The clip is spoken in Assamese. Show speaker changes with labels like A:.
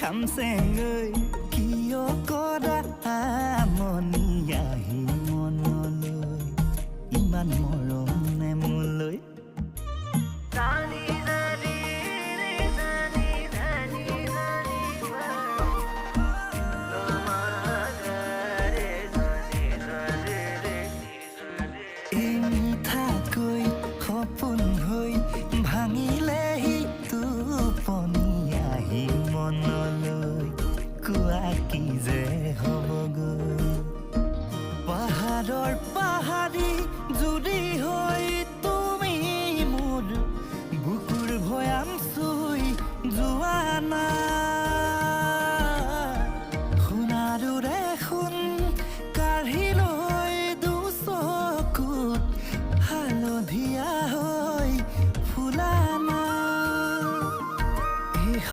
A: খামচেঙৈ কিয় কৰা আমনি আহি মনলৈ ইমান মৰম নে মোলৈ মিঠাকৈ সপোন হৈ ভাঙিলেহি টোপনি আহি মনলৈ কোৱা কি যে হ'বগৈ পাহাৰৰ পাহাৰী জুৰি হৈ তুমি মোৰ বুকুৰ ভৈয়াম চুই যোৱা না